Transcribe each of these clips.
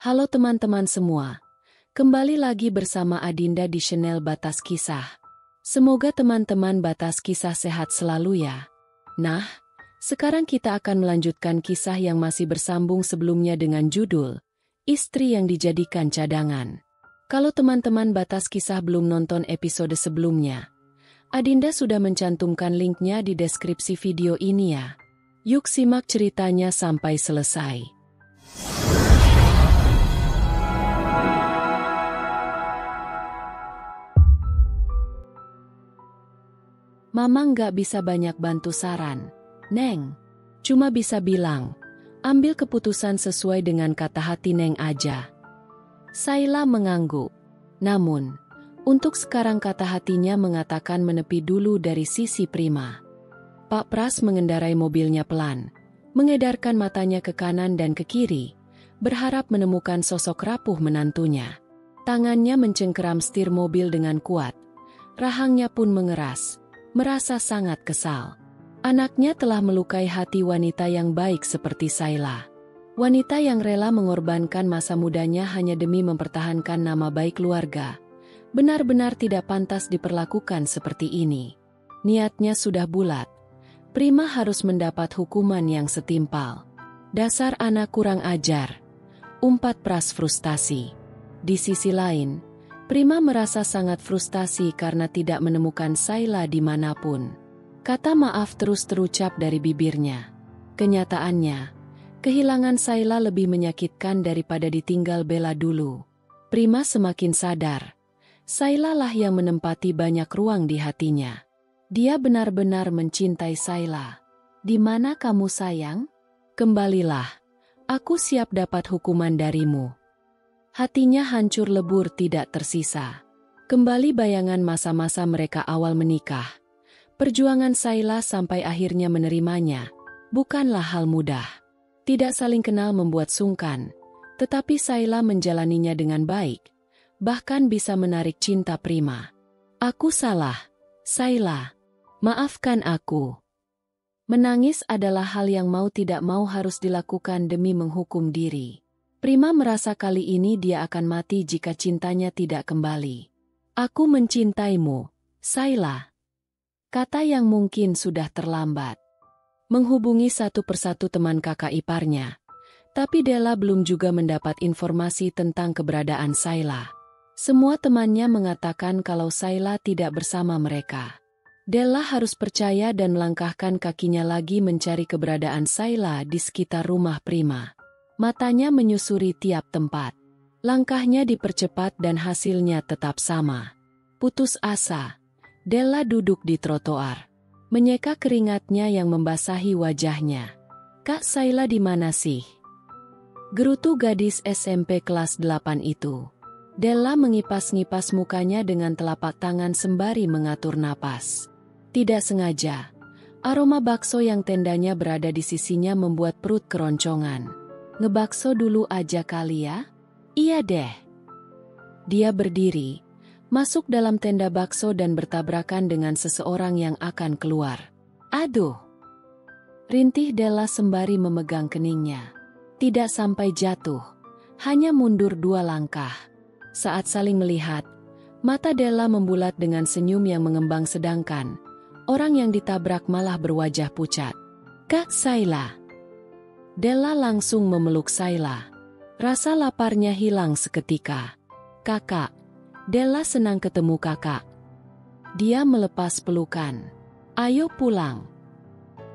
Halo teman-teman semua, kembali lagi bersama Adinda di channel Batas Kisah. Semoga teman-teman Batas Kisah sehat selalu ya. Nah, sekarang kita akan melanjutkan kisah yang masih bersambung sebelumnya dengan judul Istri yang Dijadikan Cadangan. Kalau teman-teman Batas Kisah belum nonton episode sebelumnya, Adinda sudah mencantumkan linknya di deskripsi video ini ya. Yuk simak ceritanya sampai selesai. Mama nggak bisa banyak bantu saran, Neng. Cuma bisa bilang, ambil keputusan sesuai dengan kata hati Neng aja. Saila mengangguk. Namun, untuk sekarang kata hatinya mengatakan menepi dulu dari sisi Prima. Pak Pras mengendarai mobilnya pelan, mengedarkan matanya ke kanan dan ke kiri, berharap menemukan sosok rapuh menantunya. Tangannya mencengkeram setir mobil dengan kuat, rahangnya pun mengeras. Merasa sangat kesal. Anaknya telah melukai hati wanita yang baik seperti Saila. Wanita yang rela mengorbankan masa mudanya hanya demi mempertahankan nama baik keluarga. Benar-benar tidak pantas diperlakukan seperti ini. Niatnya sudah bulat. Prima harus mendapat hukuman yang setimpal. Dasar anak kurang ajar. Umpat Pras frustasi. Di sisi lain, Prima merasa sangat frustasi karena tidak menemukan Saila dimanapun. Kata maaf terus terucap dari bibirnya. Kenyataannya, kehilangan Saila lebih menyakitkan daripada ditinggal Bella dulu. Prima semakin sadar, Saila lah yang menempati banyak ruang di hatinya. Dia benar-benar mencintai Saila. Di mana kamu sayang? Kembalilah, aku siap dapat hukuman darimu. Hatinya hancur lebur tidak tersisa. Kembali bayangan masa-masa mereka awal menikah. Perjuangan Saila sampai akhirnya menerimanya bukanlah hal mudah. Tidak saling kenal membuat sungkan, tetapi Saila menjalaninya dengan baik, bahkan bisa menarik cinta Prima. Aku salah, Saila. Maafkan aku. Menangis adalah hal yang mau tidak mau harus dilakukan demi menghukum diri. Prima merasa kali ini dia akan mati jika cintanya tidak kembali. Aku mencintaimu, Saila. Kata yang mungkin sudah terlambat. Menghubungi satu persatu teman kakak iparnya. Tapi Della belum juga mendapat informasi tentang keberadaan Saila. Semua temannya mengatakan kalau Saila tidak bersama mereka. Della harus percaya dan melangkahkan kakinya lagi mencari keberadaan Saila di sekitar rumah Prima. Matanya menyusuri tiap tempat. Langkahnya dipercepat dan hasilnya tetap sama. Putus asa, Della duduk di trotoar. Menyeka keringatnya yang membasahi wajahnya. Kak Saila di mana sih? Gerutu gadis SMP kelas 8 itu. Della mengipas-ngipas mukanya dengan telapak tangan sembari mengatur napas. Tidak sengaja, aroma bakso yang tendanya berada di sisinya membuat perut keroncongan. Ngebakso dulu aja kali ya? Iya deh. Dia berdiri, masuk dalam tenda bakso dan bertabrakan dengan seseorang yang akan keluar. Aduh! Rintih Della sembari memegang keningnya. Tidak sampai jatuh, hanya mundur 2 langkah. Saat saling melihat, mata Della membulat dengan senyum yang mengembang sedangkan orang yang ditabrak malah berwajah pucat. Kak Saila. Della langsung memeluk Saila. Rasa laparnya hilang seketika. Kakak. Della senang ketemu kakak. Dia melepas pelukan. Ayo pulang.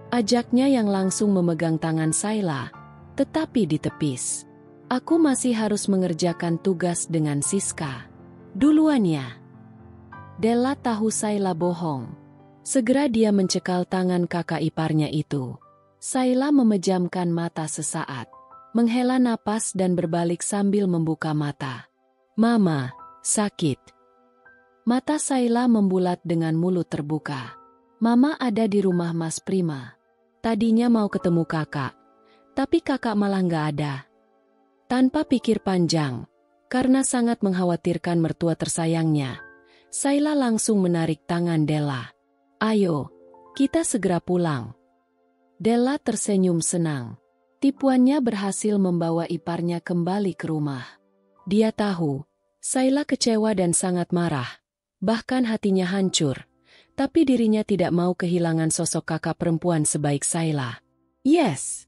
Ajaknya yang langsung memegang tangan Saila, tetapi ditepis. Aku masih harus mengerjakan tugas dengan Siska. Duluan ya. Della tahu Saila bohong. Segera dia mencekal tangan kakak iparnya itu. Saila memejamkan mata sesaat, menghela napas dan berbalik sambil membuka mata. Mama, sakit. Mata Saila membulat dengan mulut terbuka. Mama ada di rumah Mas Prima. Tadinya mau ketemu kakak, tapi kakak malah nggak ada. Tanpa pikir panjang, karena sangat mengkhawatirkan mertua tersayangnya, Saila langsung menarik tangan Della. Ayo, kita segera pulang. Della tersenyum senang. Tipuannya berhasil membawa iparnya kembali ke rumah. Dia tahu, Sayla kecewa dan sangat marah. Bahkan hatinya hancur. Tapi dirinya tidak mau kehilangan sosok kakak perempuan sebaik Sayla. Yes!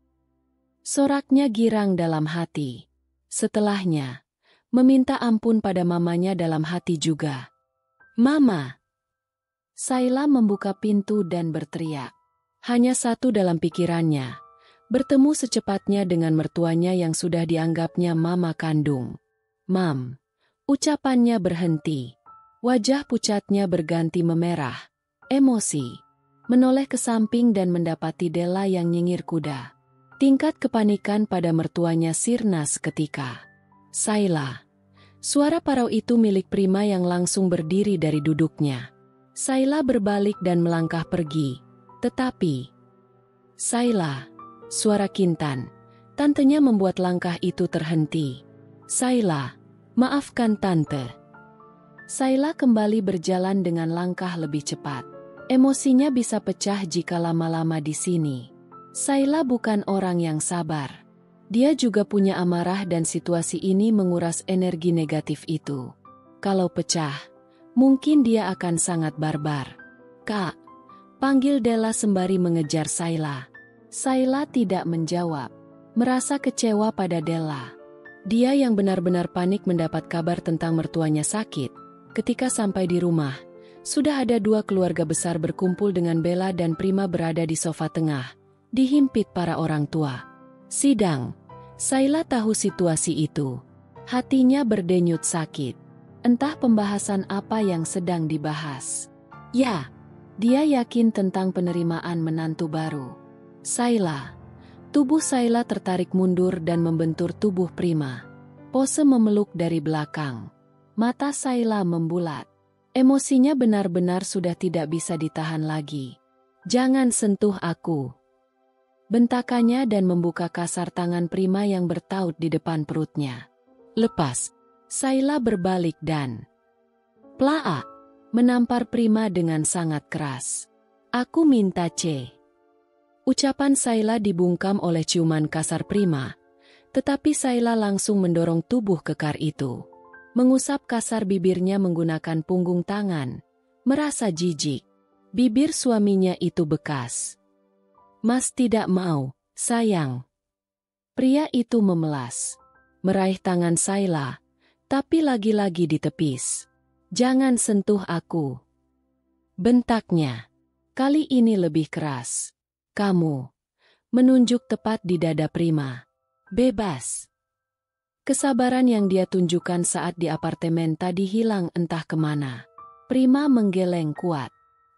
Soraknya girang dalam hati. Setelahnya, meminta ampun pada mamanya dalam hati juga. Mama! Sayla membuka pintu dan berteriak. Hanya satu dalam pikirannya. Bertemu secepatnya dengan mertuanya yang sudah dianggapnya mama kandung. Mam. Ucapannya berhenti. Wajah pucatnya berganti memerah. Emosi. Menoleh ke samping dan mendapati Della yang nyengir kuda. Tingkat kepanikan pada mertuanya sirna seketika. Sayla. Suara parau itu milik Prima yang langsung berdiri dari duduknya. Sayla berbalik dan melangkah pergi. Tetapi... Sayla. Suara Kintan. Tantenya membuat langkah itu terhenti. Sayla. Maafkan tante. Sayla kembali berjalan dengan langkah lebih cepat. Emosinya bisa pecah jika lama-lama di sini. Sayla bukan orang yang sabar. Dia juga punya amarah dan situasi ini menguras energi negatif itu. Kalau pecah, mungkin dia akan sangat barbar. Kak, panggil Della sembari mengejar Sayla. Sayla tidak menjawab. Merasa kecewa pada Della. Dia yang benar-benar panik mendapat kabar tentang mertuanya sakit. Ketika sampai di rumah, sudah ada dua keluarga besar berkumpul dengan Bella dan Prima berada di sofa tengah, dihimpit para orang tua. Sidang. Sayla tahu situasi itu. Hatinya berdenyut sakit. Entah pembahasan apa yang sedang dibahas. Ya, dia yakin tentang penerimaan menantu baru. Sayla. Tubuh Sayla tertarik mundur dan membentur tubuh Prima. Pose memeluk dari belakang. Mata Sayla membulat. Emosinya benar-benar sudah tidak bisa ditahan lagi. Jangan sentuh aku. Bentakannya dan membuka kasar tangan Prima yang bertaut di depan perutnya. Lepas. Sayla berbalik dan plaa menampar Prima dengan sangat keras. Aku minta C. Ucapan Sayla dibungkam oleh ciuman kasar Prima, tetapi Sayla langsung mendorong tubuh kekar itu. Mengusap kasar bibirnya menggunakan punggung tangan, merasa jijik. Bibir suaminya itu bekas. Mas tidak mau, sayang. Pria itu memelas, meraih tangan Sayla, tapi lagi-lagi ditepis. Jangan sentuh aku. Bentaknya. Kali ini lebih keras. Kamu. Menunjuk tepat di dada Prima. Bebas. Kesabaran yang dia tunjukkan saat di apartemen tadi hilang entah kemana. Prima menggeleng kuat.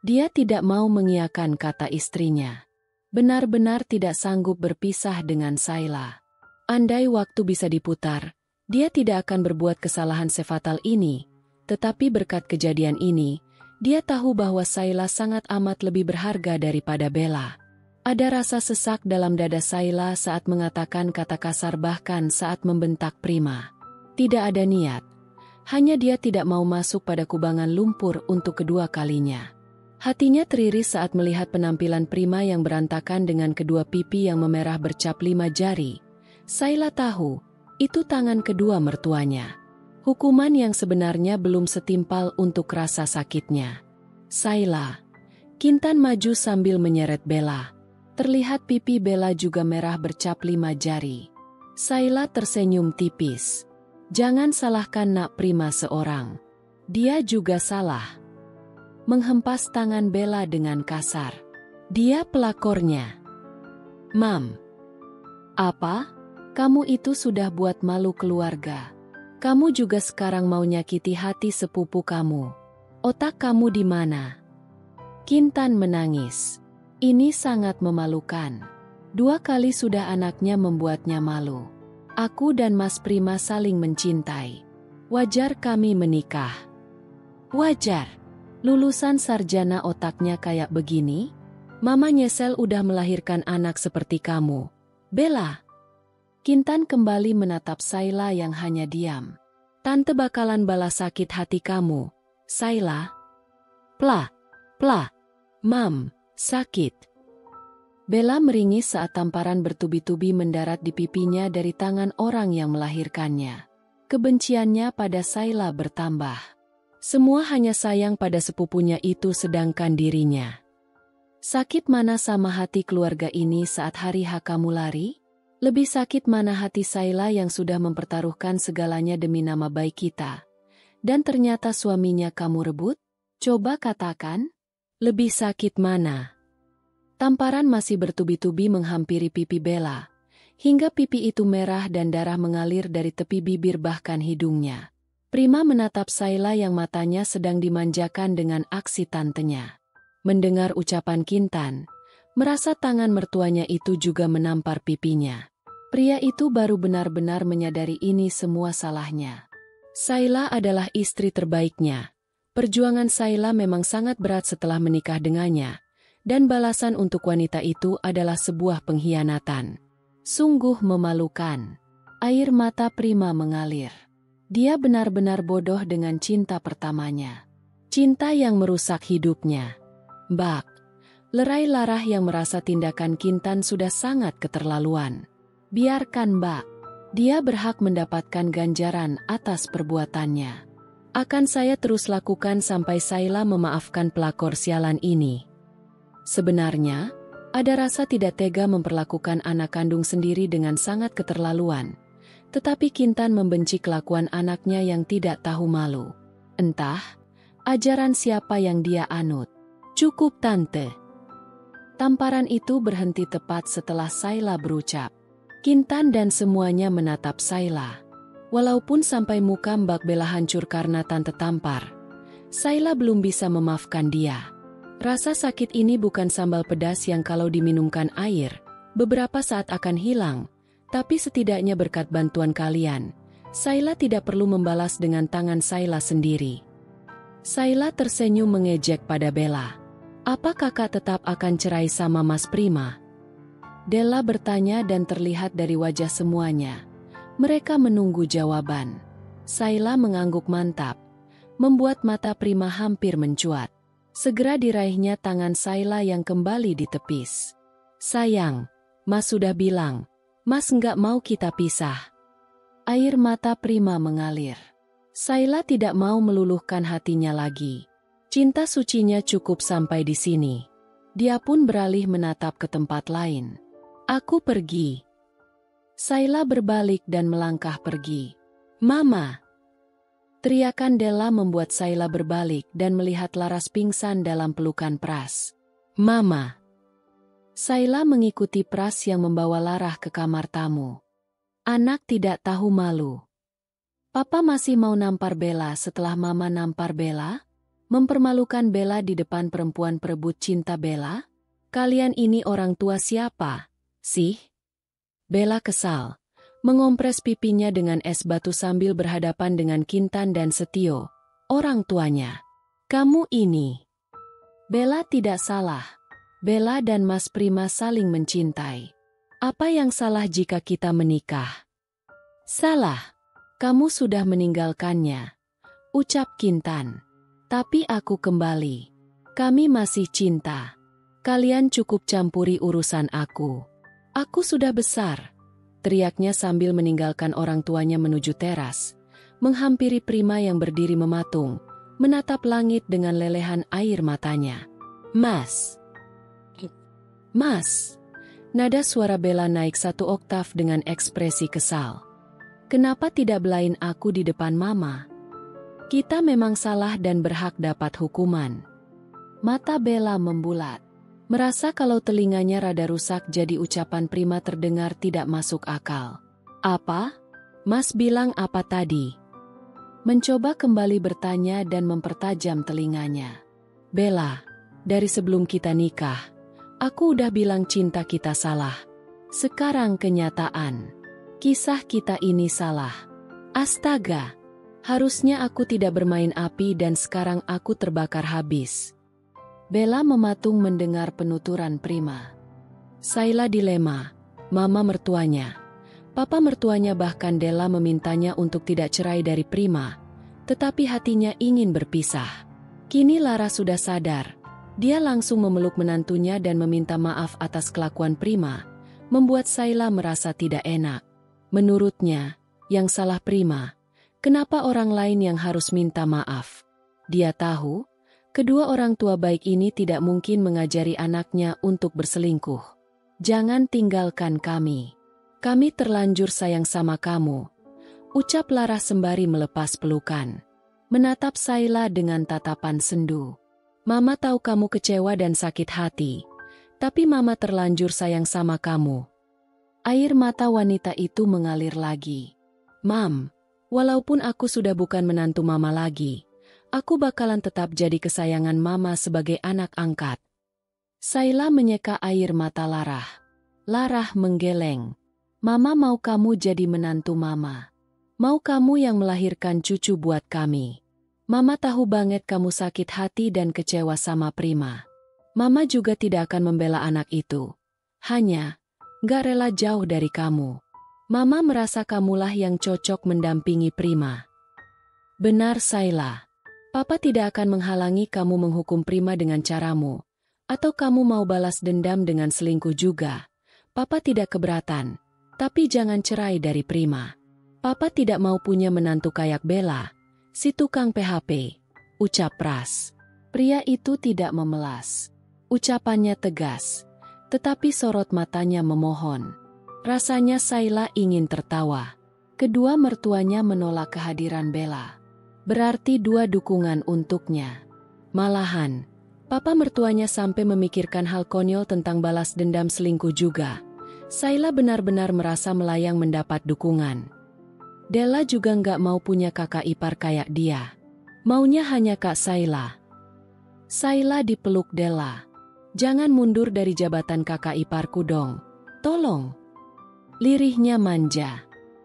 Dia tidak mau mengiyakan kata istrinya. Benar-benar tidak sanggup berpisah dengan Sayla. Andai waktu bisa diputar, dia tidak akan berbuat kesalahan sefatal ini. Tetapi berkat kejadian ini, dia tahu bahwa Sayla sangat amat lebih berharga daripada Bella. Ada rasa sesak dalam dada Sayla saat mengatakan kata kasar bahkan saat membentak Prima. Tidak ada niat. Hanya dia tidak mau masuk pada kubangan lumpur untuk kedua kalinya. Hatinya teriris saat melihat penampilan Prima yang berantakan dengan kedua pipi yang memerah bercap 5 jari. Sayla tahu, itu tangan kedua mertuanya. Hukuman yang sebenarnya belum setimpal untuk rasa sakitnya. Sayla. Kintan maju sambil menyeret Bella. Terlihat pipi Bella juga merah bercap 5 jari. Sayla tersenyum tipis. Jangan salahkan Nak Prima seorang. Dia juga salah. Menghempas tangan Bella dengan kasar. Dia pelakornya. Mam. Apa? Kamu itu sudah buat malu keluarga. Kamu juga sekarang mau nyakiti hati sepupu kamu. Otak kamu di mana? Kintan menangis. Ini sangat memalukan. 2 kali sudah anaknya membuatnya malu. Aku dan Mas Prima saling mencintai. Wajar kami menikah. Wajar. Lulusan sarjana otaknya kayak begini? Mama nyesel udah melahirkan anak seperti kamu. Bella. Kintan kembali menatap Sayla yang hanya diam. Tante bakalan balas sakit hati kamu, Sayla. Pla. Mam. Sakit. Bella meringis saat tamparan bertubi-tubi mendarat di pipinya dari tangan orang yang melahirkannya. Kebenciannya pada Sayla bertambah. Semua hanya sayang pada sepupunya itu sedangkan dirinya. Sakit mana sama hati keluarga ini saat hari H kamu lari? Lebih sakit mana hati Sayla yang sudah mempertaruhkan segalanya demi nama baik kita. Dan ternyata suaminya kamu rebut? Coba katakan, lebih sakit mana? Tamparan masih bertubi-tubi menghampiri pipi Bella, hingga pipi itu merah dan darah mengalir dari tepi bibir bahkan hidungnya. Prima menatap Sayla yang matanya sedang dimanjakan dengan aksi tantenya. Mendengar ucapan Kintan, merasa tangan mertuanya itu juga menampar pipinya. Pria itu baru benar-benar menyadari ini semua salahnya. Sayla adalah istri terbaiknya. Perjuangan Sayla memang sangat berat setelah menikah dengannya. Dan balasan untuk wanita itu adalah sebuah pengkhianatan. Sungguh memalukan. Air mata Prima mengalir. Dia benar-benar bodoh dengan cinta pertamanya. Cinta yang merusak hidupnya. Mbak, lerai Larah yang merasa tindakan Kintan sudah sangat keterlaluan. Biarkan Mbak. Dia berhak mendapatkan ganjaran atas perbuatannya. Akan saya terus lakukan sampai Sayla memaafkan pelakor sialan ini. Sebenarnya, ada rasa tidak tega memperlakukan anak kandung sendiri dengan sangat keterlaluan. Tetapi Kintan membenci kelakuan anaknya yang tidak tahu malu. Entah, ajaran siapa yang dia anut. Cukup tante. Tamparan itu berhenti tepat setelah Sayla berucap. Kintan dan semuanya menatap Sayla. Walaupun sampai muka Mbak Bella hancur karena tante tampar, Sayla belum bisa memaafkan dia. Rasa sakit ini bukan sambal pedas yang kalau diminumkan air, beberapa saat akan hilang, tapi setidaknya berkat bantuan kalian, Sayla tidak perlu membalas dengan tangan Sayla sendiri. Sayla tersenyum mengejek pada Bella. Apa kakak tetap akan cerai sama Mas Prima? Della bertanya dan terlihat dari wajah semuanya. Mereka menunggu jawaban. Sayla mengangguk mantap, membuat mata Prima hampir mencuat. Segera diraihnya tangan Sayla yang kembali ditepis. Sayang, Mas sudah bilang, Mas nggak mau kita pisah. Air mata Prima mengalir. Sayla tidak mau meluluhkan hatinya lagi. Cinta sucinya cukup sampai di sini. Dia pun beralih menatap ke tempat lain. Aku pergi. Sayla berbalik dan melangkah pergi. Mama! Teriakan Della membuat Sayla berbalik dan melihat Laras pingsan dalam pelukan Pras. Mama! Sayla mengikuti Pras yang membawa Larah ke kamar tamu. Anak tidak tahu malu. Papa masih mau nampar Bella setelah Mama nampar Bella? Mempermalukan Bella di depan perempuan perebut cinta Bella? Kalian ini orang tua siapa, sih? Bella kesal. Mengompres pipinya dengan es batu sambil berhadapan dengan Kintan dan Setio, orang tuanya. Kamu ini. Bella tidak salah. Bella dan Mas Prima saling mencintai. Apa yang salah jika kita menikah? Salah. Kamu sudah meninggalkannya. Ucap Kintan. Tapi aku kembali. Kami masih cinta. Kalian cukup campuri urusan aku. Aku sudah besar. Teriaknya sambil meninggalkan orang tuanya menuju teras, menghampiri Prima yang berdiri mematung, menatap langit dengan lelehan air matanya. Mas! Mas! Nada suara Bella naik 1 oktav dengan ekspresi kesal. Kenapa tidak belain aku di depan Mama? Kita memang salah dan berhak dapat hukuman. Mata Bella membulat. Merasa kalau telinganya rada rusak jadi ucapan Prima terdengar tidak masuk akal. Apa? Mas bilang apa tadi? Mencoba kembali bertanya dan mempertajam telinganya. Bella, dari sebelum kita nikah, aku udah bilang cinta kita salah. Sekarang kenyataan. Kisah kita ini salah. Astaga, harusnya aku tidak bermain api dan sekarang aku terbakar habis. Bella mematung mendengar penuturan Prima. Sayla dilema, Mama mertuanya. Papa mertuanya bahkan Della memintanya untuk tidak cerai dari Prima, tetapi hatinya ingin berpisah. Kini Lara sudah sadar, Dia langsung memeluk menantunya dan meminta maaf atas kelakuan Prima, membuat Sayla merasa tidak enak. Menurutnya, yang salah Prima. Kenapa orang lain yang harus minta maaf? Dia tahu, kedua orang tua baik ini tidak mungkin mengajari anaknya untuk berselingkuh. Jangan tinggalkan kami. Kami terlanjur sayang sama kamu, ucap Lara sembari melepas pelukan. Menatap Sayla dengan tatapan sendu. Mama tahu kamu kecewa dan sakit hati, tapi Mama terlanjur sayang sama kamu. Air mata wanita itu mengalir lagi. Mam, walaupun aku sudah bukan menantu Mama lagi, aku bakalan tetap jadi kesayangan Mama sebagai anak angkat. Sayla menyeka air mata Lara. Lara menggeleng. Mama mau kamu jadi menantu Mama. Mau kamu yang melahirkan cucu buat kami. Mama tahu banget kamu sakit hati dan kecewa sama Prima. Mama juga tidak akan membela anak itu. Hanya, gak rela jauh dari kamu. Mama merasa kamulah yang cocok mendampingi Prima. Benar Sayla. Papa tidak akan menghalangi kamu menghukum Prima dengan caramu. Atau kamu mau balas dendam dengan selingkuh juga. Papa tidak keberatan. Tapi jangan cerai dari Prima. Papa tidak mau punya menantu kayak Bella, si tukang PHP, ucap Pras. Pria itu tidak memelas. Ucapannya tegas, tetapi sorot matanya memohon. Rasanya Sayla ingin tertawa. Kedua mertuanya menolak kehadiran Bella. Berarti dua dukungan untuknya. Malahan, papa mertuanya sampai memikirkan hal konyol tentang balas dendam selingkuh juga. Sayla benar-benar merasa melayang mendapat dukungan. Della juga nggak mau punya kakak ipar kayak dia. Maunya hanya Kak Sayla. Sayla dipeluk Della. Jangan mundur dari jabatan kakak iparku dong. Tolong. Lirihnya manja.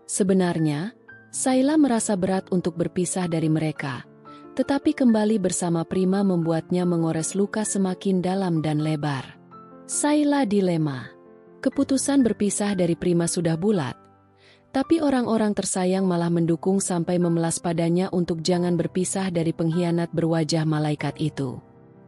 Sebenarnya, Sayla merasa berat untuk berpisah dari mereka. Tetapi kembali bersama Prima membuatnya mengores luka semakin dalam dan lebar. Sayla dilema. Keputusan berpisah dari Prima sudah bulat. Tapi orang-orang tersayang malah mendukung sampai memelas padanya untuk jangan berpisah dari pengkhianat berwajah malaikat itu.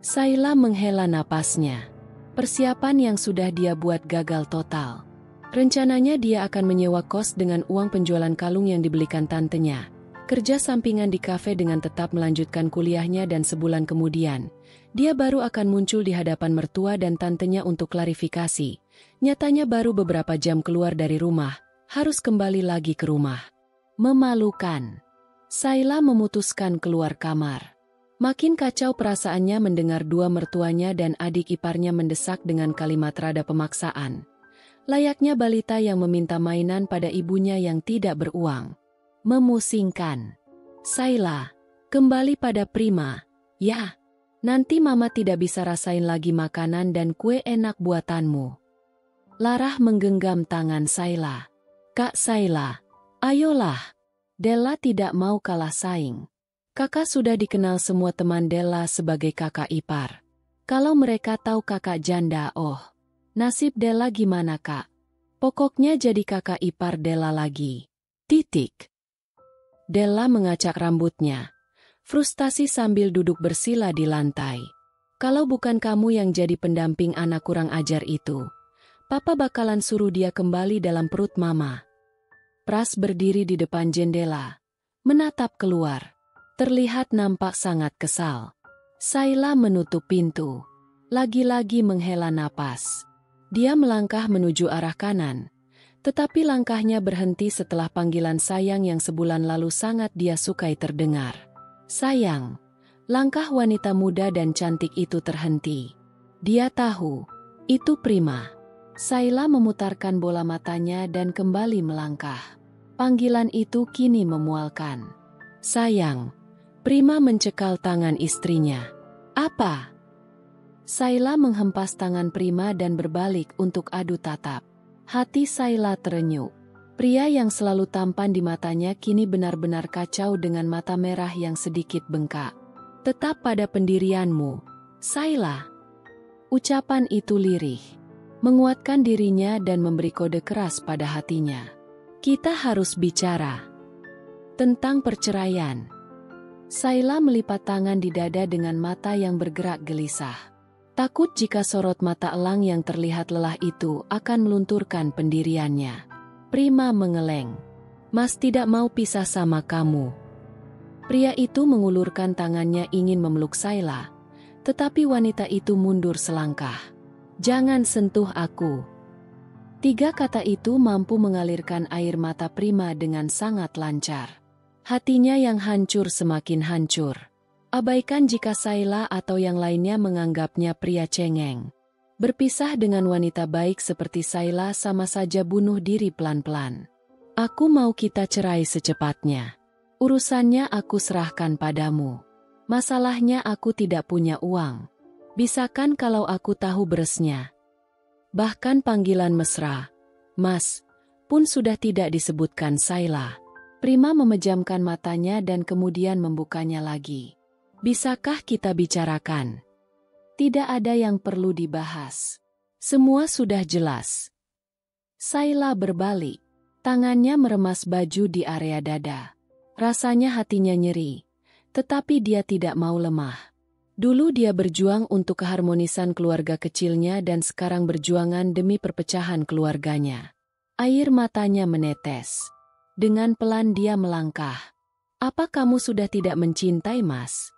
Sayla menghela napasnya. Persiapan yang sudah dia buat gagal total. Rencananya dia akan menyewa kos dengan uang penjualan kalung yang dibelikan tantenya. Kerja sampingan di kafe dengan tetap melanjutkan kuliahnya dan sebulan kemudian, dia baru akan muncul di hadapan mertua dan tantenya untuk klarifikasi. Nyatanya baru beberapa jam keluar dari rumah. Harus kembali lagi ke rumah. Memalukan. Sayla memutuskan keluar kamar. Makin kacau perasaannya mendengar dua mertuanya dan adik iparnya mendesak dengan kalimat rada pemaksaan. Layaknya balita yang meminta mainan pada ibunya yang tidak beruang. Memusingkan. Sayla, kembali pada Prima. Ya, nanti Mama tidak bisa rasain lagi makanan dan kue enak buatanmu. Lara menggenggam tangan Sayla. Kak Sayla, ayolah. Della tidak mau kalah saing. Kakak sudah dikenal semua teman Della sebagai kakak ipar. Kalau mereka tahu kakak janda, nasib Della gimana kak? Pokoknya jadi kakak ipar Della lagi. Titik. Della mengacak rambutnya. Frustasi sambil duduk bersila di lantai. Kalau bukan kamu yang jadi pendamping anak kurang ajar itu, Papa bakalan suruh dia kembali dalam perut Mama. Pras berdiri di depan jendela, menatap keluar. Terlihat nampak sangat kesal. Sayla menutup pintu. Lagi-lagi menghela napas. Dia melangkah menuju arah kanan. Tetapi langkahnya berhenti setelah panggilan sayang yang sebulan lalu sangat dia sukai terdengar. Sayang. Langkah wanita muda dan cantik itu terhenti. Dia tahu, itu Prima. Sayla memutarkan bola matanya dan kembali melangkah. Panggilan itu kini memualkan. Sayang. Prima mencekal tangan istrinya. Apa? Sayla menghempas tangan Prima dan berbalik untuk adu tatap. Hati Sayla terenyuh. Pria yang selalu tampan di matanya kini benar-benar kacau dengan mata merah yang sedikit bengkak. Tetap pada pendirianmu, Sayla. Ucapan itu lirih. Menguatkan dirinya dan memberi kode keras pada hatinya. Kita harus bicara tentang perceraian. Sayla melipat tangan di dada dengan mata yang bergerak gelisah. Takut jika sorot mata elang yang terlihat lelah itu akan melunturkan pendiriannya. Prima mengeleng. Mas tidak mau pisah sama kamu. Pria itu mengulurkan tangannya ingin memeluk Sayla, tetapi wanita itu mundur selangkah. Jangan sentuh aku. 3 kata itu mampu mengalirkan air mata Prima dengan sangat lancar. Hatinya yang hancur semakin hancur. Abaikan jika Sayla atau yang lainnya menganggapnya pria cengeng. Berpisah dengan wanita baik seperti Sayla sama saja bunuh diri pelan-pelan. Aku mau kita cerai secepatnya. Urusannya aku serahkan padamu. Masalahnya aku tidak punya uang. Bisakan kalau aku tahu beresnya. Bahkan panggilan mesra, Mas, pun sudah tidak disebutkan Sayla. Prima memejamkan matanya dan kemudian membukanya lagi. Bisakah kita bicarakan? Tidak ada yang perlu dibahas. Semua sudah jelas. Sayla berbalik. Tangannya meremas baju di area dada. Rasanya hatinya nyeri. Tetapi dia tidak mau lemah. Dulu dia berjuang untuk keharmonisan keluarga kecilnya dan sekarang berjuangan demi perpecahan keluarganya. Air matanya menetes. Dengan pelan dia melangkah. Apa kamu sudah tidak mencintai Mas?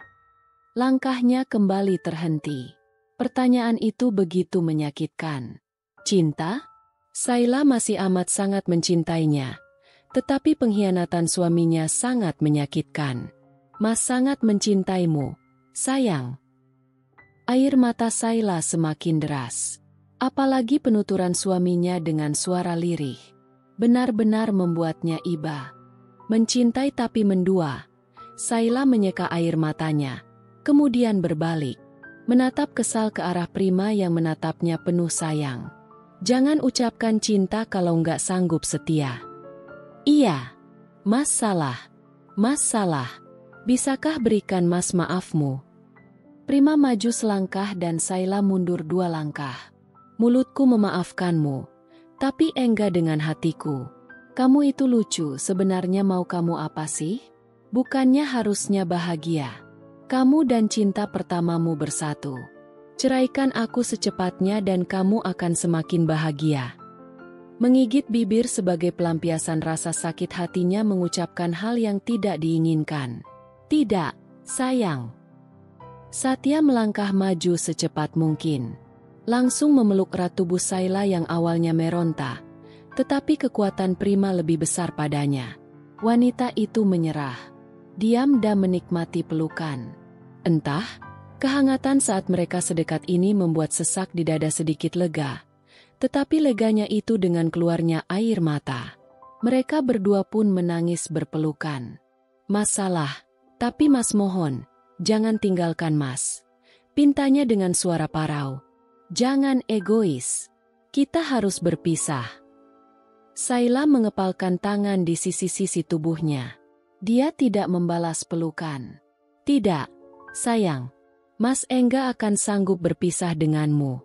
Langkahnya kembali terhenti. Pertanyaan itu begitu menyakitkan. Cinta? Sayla masih amat sangat mencintainya. Tetapi pengkhianatan suaminya sangat menyakitkan. Mas sangat mencintaimu, sayang. Air mata Sayla semakin deras. Apalagi penuturan suaminya dengan suara lirih. Benar-benar membuatnya iba. Mencintai tapi mendua. Sayla menyeka air matanya. Kemudian berbalik. Menatap kesal ke arah Prima yang menatapnya penuh sayang. Jangan ucapkan cinta kalau nggak sanggup setia. Iya. Mas salah. Mas salah. Bisakah berikan Mas maafmu? Prima maju selangkah dan Sayla mundur 2 langkah. Mulutku memaafkanmu. Tapi enggak dengan hatiku. Kamu itu lucu, sebenarnya mau kamu apa sih? Bukannya harusnya bahagia. Kamu dan cinta pertamamu bersatu. Ceraikan aku secepatnya dan kamu akan semakin bahagia. Menggigit bibir sebagai pelampiasan rasa sakit hatinya mengucapkan hal yang tidak diinginkan. Tidak, sayang. Satya melangkah maju secepat mungkin. Langsung memeluk erat tubuh Sayla yang awalnya meronta. Tetapi kekuatan Prima lebih besar padanya. Wanita itu menyerah. Diam dan menikmati pelukan. Entah, kehangatan saat mereka sedekat ini membuat sesak di dada sedikit lega. Tetapi leganya itu dengan keluarnya air mata. Mereka berdua pun menangis berpelukan. Mas salah, tapi Mas mohon, jangan tinggalkan Mas. Pintanya dengan suara parau. Jangan egois. Kita harus berpisah. Sayla mengepalkan tangan di sisi-sisi tubuhnya. Dia tidak membalas pelukan. Tidak, sayang. Mas enggak akan sanggup berpisah denganmu.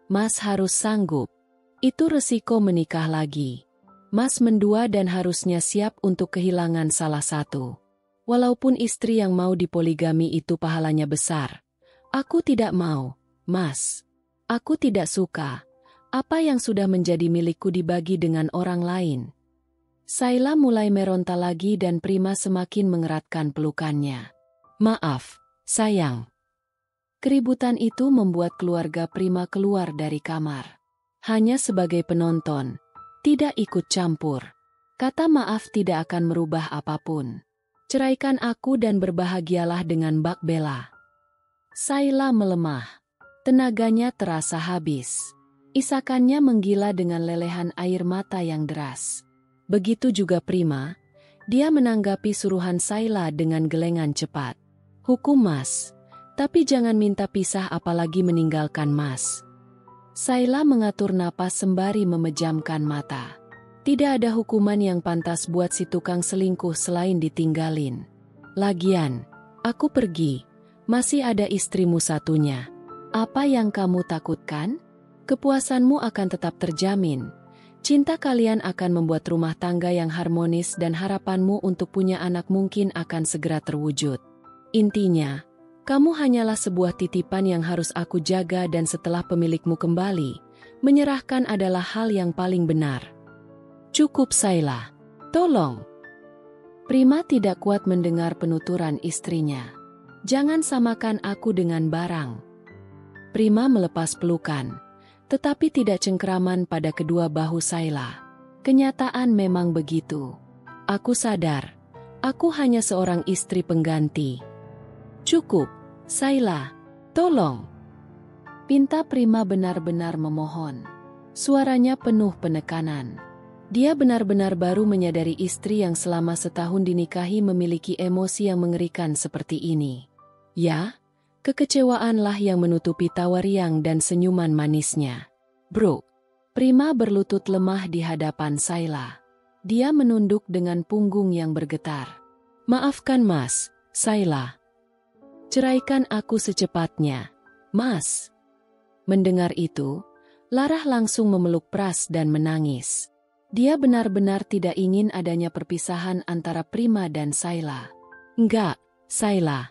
Mas harus sanggup. Itu resiko menikah lagi. Mas mendua dan harusnya siap untuk kehilangan salah satu. Walaupun istri yang mau dipoligami itu pahalanya besar. Aku tidak mau, Mas. Aku tidak suka. Apa yang sudah menjadi milikku dibagi dengan orang lain. Sayla mulai meronta lagi dan Prima semakin mengeratkan pelukannya. Maaf, sayang. Keributan itu membuat keluarga Prima keluar dari kamar. Hanya sebagai penonton, tidak ikut campur. Kata maaf tidak akan merubah apapun. Ceraikan aku dan berbahagialah dengan Mbak Bella. Sayla melemah. Tenaganya terasa habis. Isakannya menggila dengan lelehan air mata yang deras. Begitu juga Prima, dia menanggapi suruhan Sayla dengan gelengan cepat. Hukum Mas, tapi jangan minta pisah apalagi meninggalkan Mas. Sayla mengatur napas sembari memejamkan mata. Tidak ada hukuman yang pantas buat si tukang selingkuh selain ditinggalin. Lagian, aku pergi, masih ada istrimu satunya. Apa yang kamu takutkan? Kepuasanmu akan tetap terjamin. Cinta kalian akan membuat rumah tangga yang harmonis dan harapanmu untuk punya anak mungkin akan segera terwujud. Intinya, Kamu hanyalah sebuah titipan yang harus aku jaga dan setelah pemilikmu kembali, menyerahkan adalah hal yang paling benar. Cukup Sayla. Tolong. Prima tidak kuat mendengar penuturan istrinya. Jangan samakan aku dengan barang. Prima melepas pelukan, tetapi tidak cengkeraman pada kedua bahu Sayla. Kenyataan memang begitu. Aku sadar, aku hanya seorang istri pengganti. Cukup, Sayla, tolong. Pinta Prima benar-benar memohon. Suaranya penuh penekanan. Dia benar-benar baru menyadari istri yang selama setahun dinikahi memiliki emosi yang mengerikan seperti ini. Ya, kekecewaanlah yang menutupi tawa riang dan senyuman manisnya. Bro, Prima berlutut lemah di hadapan Sayla. Dia menunduk dengan punggung yang bergetar. Maafkan Mas, Sayla. Ceraikan aku secepatnya, Mas. Mendengar itu, Larah langsung memeluk Pras dan menangis. Dia benar-benar tidak ingin adanya perpisahan antara Prima dan Sayla. Enggak, Sayla.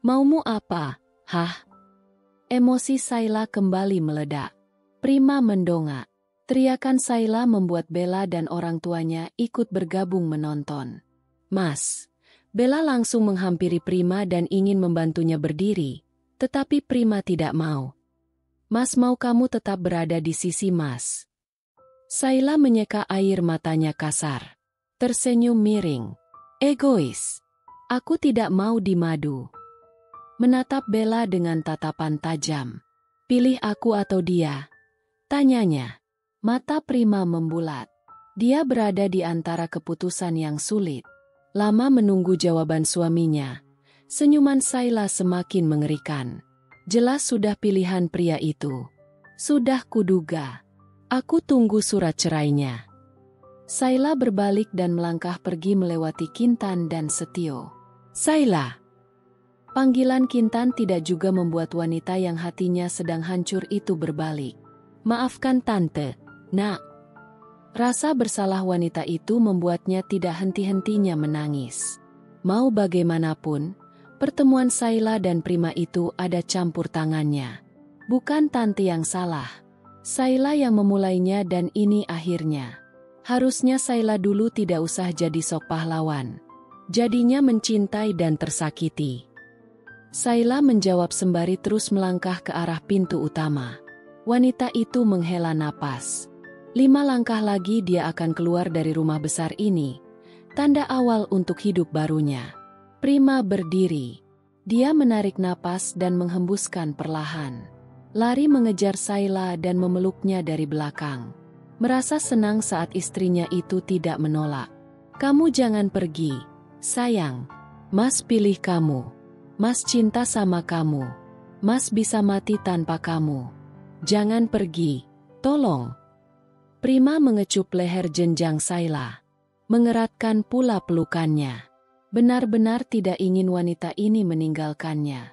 Maumu apa, hah? Emosi Sayla kembali meledak. Prima mendongak. Teriakan Sayla membuat Bella dan orang tuanya ikut bergabung menonton. Mas. Bella langsung menghampiri Prima dan ingin membantunya berdiri, tetapi Prima tidak mau. Mas mau kamu tetap berada di sisi Mas. Sayla menyeka air matanya kasar. Tersenyum miring. Egois. Aku tidak mau dimadu. Menatap Bella dengan tatapan tajam. Pilih aku atau dia? Tanyanya. Mata Prima membulat. Dia berada di antara keputusan yang sulit. Lama menunggu jawaban suaminya. Senyuman Sayla semakin mengerikan. Jelas sudah pilihan pria itu. Sudah kuduga. Aku tunggu surat cerainya. Sayla berbalik dan melangkah pergi melewati Kintan dan Setio. Sayla. Panggilan Kintan tidak juga membuat wanita yang hatinya sedang hancur itu berbalik. Maafkan Tante, Nak. Rasa bersalah wanita itu membuatnya tidak henti-hentinya menangis. Mau bagaimanapun, pertemuan Sayla dan Prima itu ada campur tangannya. Bukan Tante yang salah. Sayla yang memulainya dan ini akhirnya. Harusnya Sayla dulu tidak usah jadi sok pahlawan. Jadinya mencintai dan tersakiti. Sayla menjawab sembari terus melangkah ke arah pintu utama. Wanita itu menghela napas. 5 langkah lagi dia akan keluar dari rumah besar ini. Tanda awal untuk hidup barunya. Prima berdiri. Dia menarik napas dan menghembuskan perlahan. Lari mengejar Sayla dan memeluknya dari belakang. Merasa senang saat istrinya itu tidak menolak. Kamu jangan pergi, sayang. Mas pilih kamu. Mas cinta sama kamu. Mas bisa mati tanpa kamu. Jangan pergi, tolong. Prima mengecup leher jenjang Sayla. Mengeratkan pula pelukannya. Benar-benar tidak ingin wanita ini meninggalkannya.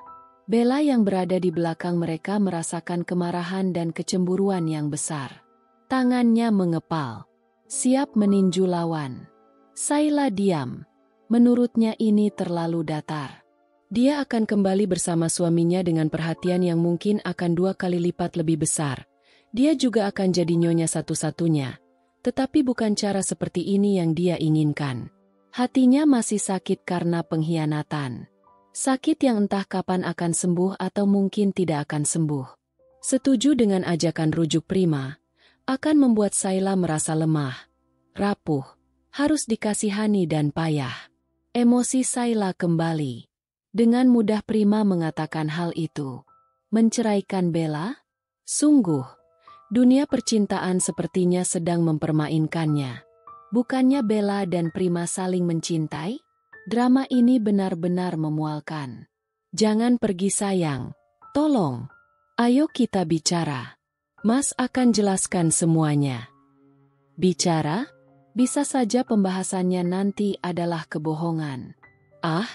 Bella yang berada di belakang mereka merasakan kemarahan dan kecemburuan yang besar. Tangannya mengepal. Siap meninju lawan. Sayla diam. Menurutnya ini terlalu datar. Dia akan kembali bersama suaminya dengan perhatian yang mungkin akan 2 kali lipat lebih besar. Dia juga akan jadi nyonya satu-satunya. Tetapi bukan cara seperti ini yang dia inginkan. Hatinya masih sakit karena pengkhianatan. Sakit yang entah kapan akan sembuh atau mungkin tidak akan sembuh. Setuju dengan ajakan rujuk Prima, akan membuat Sayla merasa lemah, rapuh, harus dikasihani dan payah. Emosi Sayla kembali. Dengan mudah Prima mengatakan hal itu. Menceraikan Bella? Sungguh, dunia percintaan sepertinya sedang mempermainkannya. Bukannya Bella dan Prima saling mencintai? Drama ini benar-benar memualkan. Jangan pergi sayang. Tolong. Ayo kita bicara. Mas akan jelaskan semuanya. Bicara? Bisa saja pembahasannya nanti adalah kebohongan. Ah,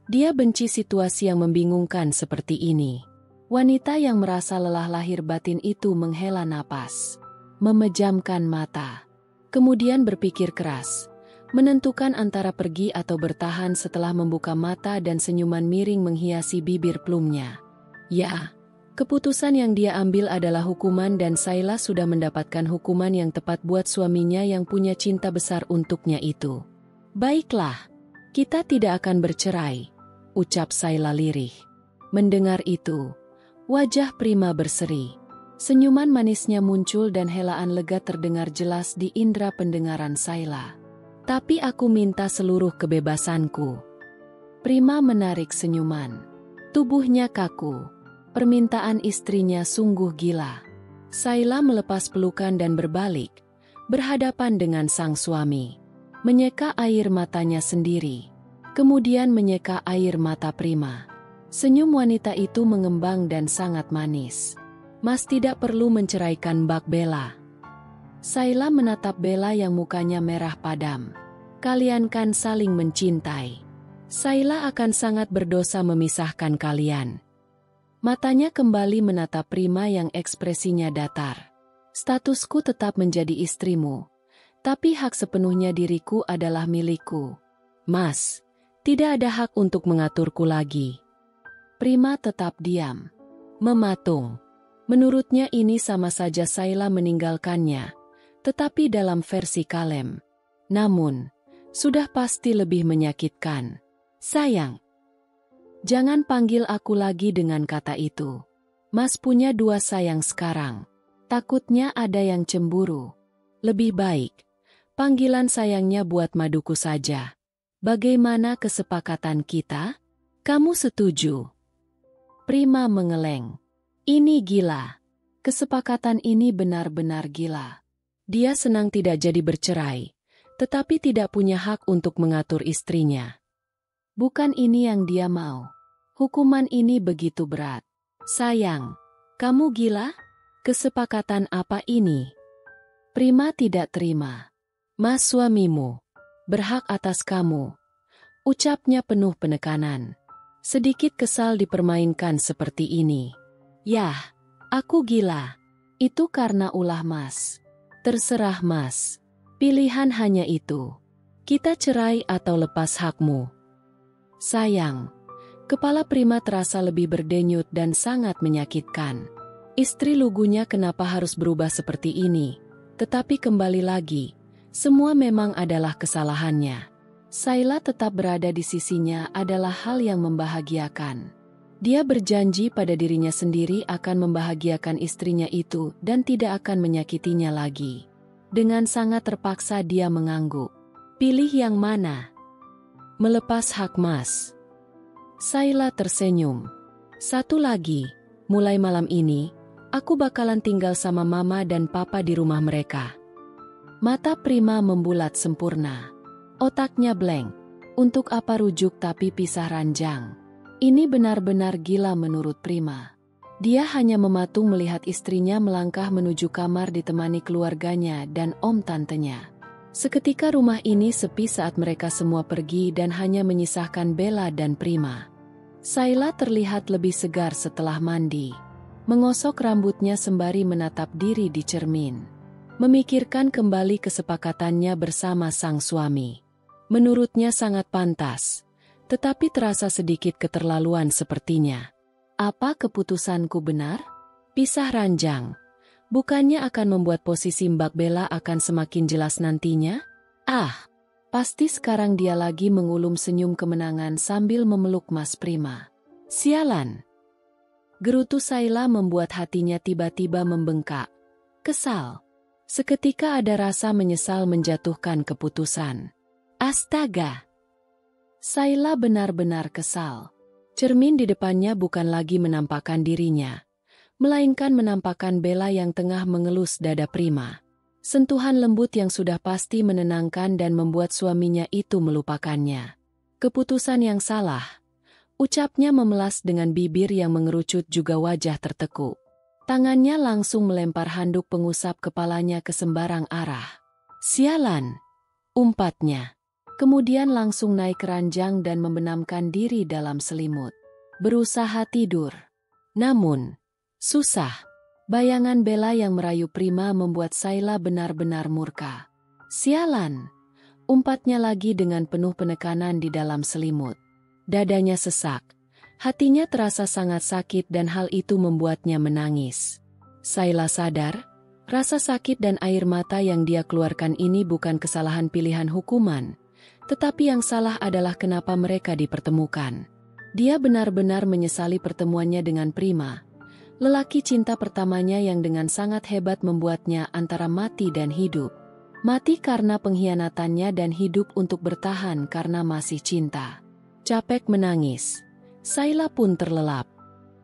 dia benci situasi yang membingungkan seperti ini. Wanita yang merasa lelah lahir batin itu menghela napas. Memejamkan mata. Kemudian berpikir keras. menentukan antara pergi atau bertahan setelah membuka mata dan senyuman miring menghiasi bibir plumnya. Ya, keputusan yang dia ambil adalah hukuman dan Sayla sudah mendapatkan hukuman yang tepat buat suaminya yang punya cinta besar untuknya itu. Baiklah, kita tidak akan bercerai, ucap Sayla lirih. Mendengar itu, wajah Prima berseri. Senyuman manisnya muncul dan helaan lega terdengar jelas di indera pendengaran Sayla. Tapi aku minta seluruh kebebasanku. Prima menarik senyuman. Tubuhnya kaku. Permintaan istrinya sungguh gila. Sayla melepas pelukan dan berbalik, berhadapan dengan sang suami. Menyeka air matanya sendiri. Kemudian menyeka air mata Prima. Senyum wanita itu mengembang dan sangat manis. Mas tidak perlu menceraikan Mbak Bella. Sayla menatap Bella yang mukanya merah padam. Kalian kan saling mencintai. Sayla akan sangat berdosa memisahkan kalian. Matanya kembali menatap Prima yang ekspresinya datar. Statusku tetap menjadi istrimu. Tapi hak sepenuhnya diriku adalah milikku. Mas, tidak ada hak untuk mengaturku lagi. Prima tetap diam. Mematung. Menurutnya ini sama saja Sayla meninggalkannya, tetapi dalam versi kalem. Namun, sudah pasti lebih menyakitkan. Sayang. Jangan panggil aku lagi dengan kata itu. Mas punya dua sayang sekarang. Takutnya ada yang cemburu. Lebih baik, panggilan sayangnya buat Maduku saja. Bagaimana kesepakatan kita? Kamu setuju? Prima mengeleng. Ini gila. Kesepakatan ini benar-benar gila. Dia senang tidak jadi bercerai, tetapi tidak punya hak untuk mengatur istrinya. Bukan ini yang dia mau. Hukuman ini begitu berat. Sayang, kamu gila? Kesepakatan apa ini? Prima tidak terima. Mas suamimu berhak atas kamu. Ucapnya penuh penekanan. Sedikit kesal dipermainkan seperti ini. Yah, aku gila. Itu karena ulah Mas. Terserah Mas. Pilihan hanya itu. Kita cerai atau lepas hakmu. Sayang. Kepala Prima terasa lebih berdenyut dan sangat menyakitkan. Istri lugunya kenapa harus berubah seperti ini? Tetapi kembali lagi, semua memang adalah kesalahannya. Sayla tetap berada di sisinya adalah hal yang membahagiakan. Dia berjanji pada dirinya sendiri akan membahagiakan istrinya itu dan tidak akan menyakitinya lagi. Dengan sangat terpaksa dia mengangguk. Pilih yang mana? Melepas hak Mas. Sayla tersenyum. Satu lagi, mulai malam ini, aku bakalan tinggal sama Mama dan Papa di rumah mereka. Mata Prima membulat sempurna. Otaknya blank. Untuk apa rujuk tapi pisah ranjang? Ini benar-benar gila menurut Prima. Dia hanya mematung melihat istrinya melangkah menuju kamar ditemani keluarganya dan om tantenya. Seketika rumah ini sepi saat mereka semua pergi dan hanya menyisahkan Bella dan Prima. Sayla terlihat lebih segar setelah mandi. Mengosok rambutnya sembari menatap diri di cermin. Memikirkan kembali kesepakatannya bersama sang suami. Menurutnya sangat pantas. Tetapi terasa sedikit keterlaluan sepertinya. Apa keputusanku benar? Pisah ranjang. Bukannya akan membuat posisi Mbak Bella akan semakin jelas nantinya? Ah, pasti sekarang dia lagi mengulum senyum kemenangan sambil memeluk Mas Prima. Sialan. Gerutu Sayla membuat hatinya tiba-tiba membengkak. Kesal. Seketika ada rasa menyesal menjatuhkan keputusan. Astaga. Sayla benar-benar kesal. Cermin di depannya bukan lagi menampakkan dirinya, melainkan menampakkan Bella yang tengah mengelus dada Prima. Sentuhan lembut yang sudah pasti menenangkan dan membuat suaminya itu melupakannya. Keputusan yang salah. Ucapnya memelas dengan bibir yang mengerucut juga wajah tertekuk. Tangannya langsung melempar handuk pengusap kepalanya ke sembarang arah. Sialan, umpatnya. Kemudian langsung naik ke ranjang dan membenamkan diri dalam selimut. Berusaha tidur. Namun, susah. Bayangan Bella yang merayu Prima membuat Sayla benar-benar murka. Sialan, Umpatnya lagi dengan penuh penekanan di dalam selimut. Dadanya sesak. Hatinya terasa sangat sakit dan hal itu membuatnya menangis. Sayla sadar, rasa sakit dan air mata yang dia keluarkan ini bukan kesalahan pilihan hukuman, tetapi yang salah adalah kenapa mereka dipertemukan. Dia benar-benar menyesali pertemuannya dengan Prima, lelaki cinta pertamanya yang dengan sangat hebat membuatnya antara mati dan hidup. Mati karena pengkhianatannya dan hidup untuk bertahan karena masih cinta. Capek menangis. Sayla pun terlelap.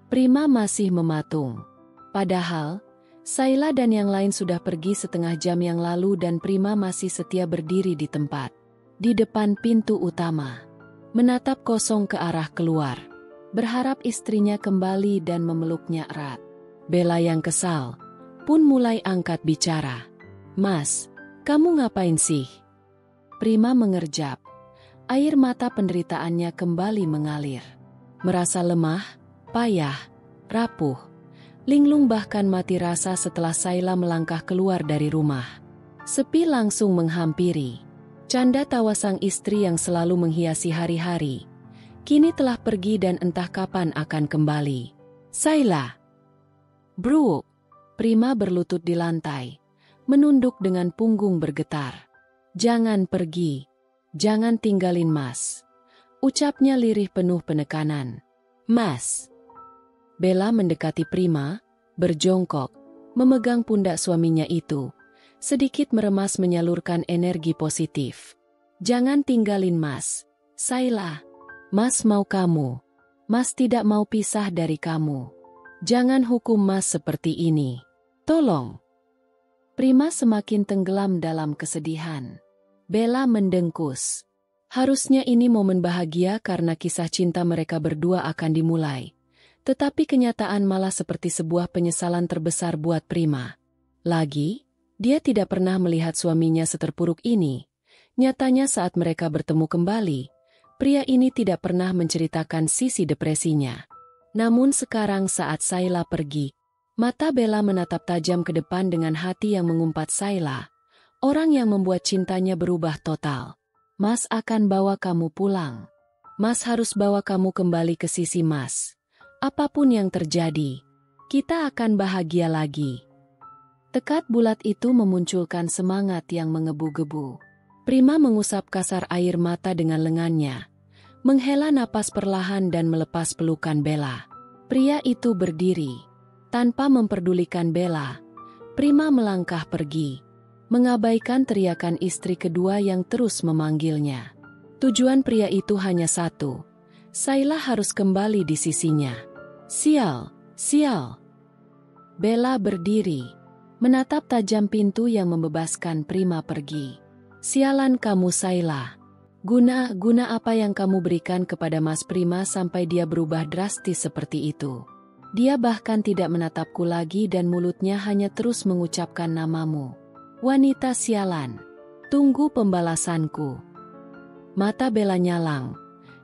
Prima masih mematung. Padahal, Sayla dan yang lain sudah pergi setengah jam yang lalu dan Prima masih setia berdiri di tempat. Di depan pintu utama. Menatap kosong ke arah keluar. Berharap istrinya kembali dan memeluknya erat. Bella yang kesal pun mulai angkat bicara. "Mas, kamu ngapain sih?" Prima mengerjap. Air mata penderitaannya kembali mengalir. Merasa lemah, payah, rapuh, linglung bahkan mati rasa setelah Sayla melangkah keluar dari rumah. Sepi langsung menghampiri. Canda tawa sang istri yang selalu menghiasi hari-hari, kini telah pergi dan entah kapan akan kembali. "Sayla!" "Bro!" Prima berlutut di lantai, menunduk dengan punggung bergetar. "Jangan pergi. Jangan tinggalin Mas." Ucapnya lirih penuh penekanan. "Mas." Bella mendekati Prima, berjongkok, memegang pundak suaminya itu, sedikit meremas menyalurkan energi positif. "Jangan tinggalin Mas. Sayla. Mas mau kamu. Mas tidak mau pisah dari kamu. Jangan hukum Mas seperti ini. Tolong." Prima semakin tenggelam dalam kesedihan. Bella mendengkus. Harusnya ini momen bahagia karena kisah cinta mereka berdua akan dimulai. Tetapi kenyataan malah seperti sebuah penyesalan terbesar buat Prima. Lagi, dia tidak pernah melihat suaminya seterpuruk ini. Nyatanya saat mereka bertemu kembali, pria ini tidak pernah menceritakan sisi depresinya. Namun sekarang saat Sayla pergi, mata Bella menatap tajam ke depan dengan hati yang mengumpat Sayla, orang yang membuat cintanya berubah total. "Mas akan bawa kamu pulang. Mas harus bawa kamu kembali ke sisi Mas. Apapun yang terjadi, kita akan bahagia lagi." Tekad bulat itu memunculkan semangat yang menggebu-gebu. Prima mengusap kasar air mata dengan lengannya, menghela napas perlahan dan melepas pelukan Bella. Pria itu berdiri. Tanpa memperdulikan Bella, Prima melangkah pergi, mengabaikan teriakan istri kedua yang terus memanggilnya. Tujuan pria itu hanya satu. Sayla harus kembali di sisinya. "Sial, sial." Bella berdiri, menatap tajam pintu yang membebaskan Prima pergi. "Sialan kamu Sayla. Guna apa yang kamu berikan kepada Mas Prima sampai dia berubah drastis seperti itu? Dia bahkan tidak menatapku lagi dan mulutnya hanya terus mengucapkan namamu. Wanita sialan. Tunggu pembalasanku." Mata Bella nyalang.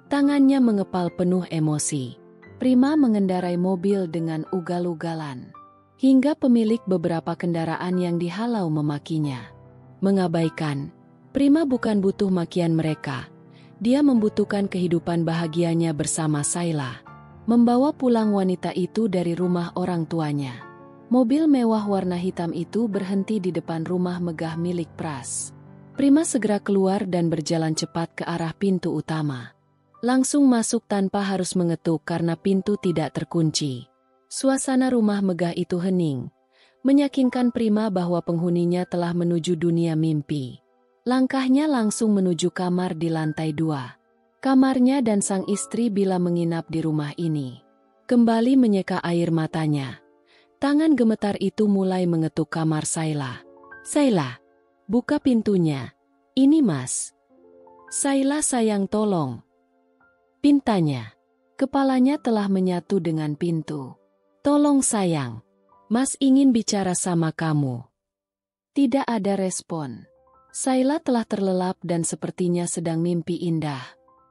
Tangannya mengepal penuh emosi. Prima mengendarai mobil dengan ugal-ugalan. Hingga pemilik beberapa kendaraan yang dihalau memakinya. Mengabaikan, Prima bukan butuh makian mereka. Dia membutuhkan kehidupan bahagianya bersama Sayla. Membawa pulang wanita itu dari rumah orang tuanya. Mobil mewah warna hitam itu berhenti di depan rumah megah milik Pras. Prima segera keluar dan berjalan cepat ke arah pintu utama. Langsung masuk tanpa harus mengetuk karena pintu tidak terkunci. Suasana rumah megah itu hening, meyakinkan Prima bahwa penghuninya telah menuju dunia mimpi. Langkahnya langsung menuju kamar di lantai 2. Kamarnya dan sang istri bila menginap di rumah ini. Kembali menyeka air matanya. Tangan gemetar itu mulai mengetuk kamar Sayla. "Sayla, buka pintunya. Ini Mas." "Sayla sayang tolong." Pintanya. Kepalanya telah menyatu dengan pintu. "Tolong sayang. Mas ingin bicara sama kamu." Tidak ada respon. Sayla telah terlelap dan sepertinya sedang mimpi indah.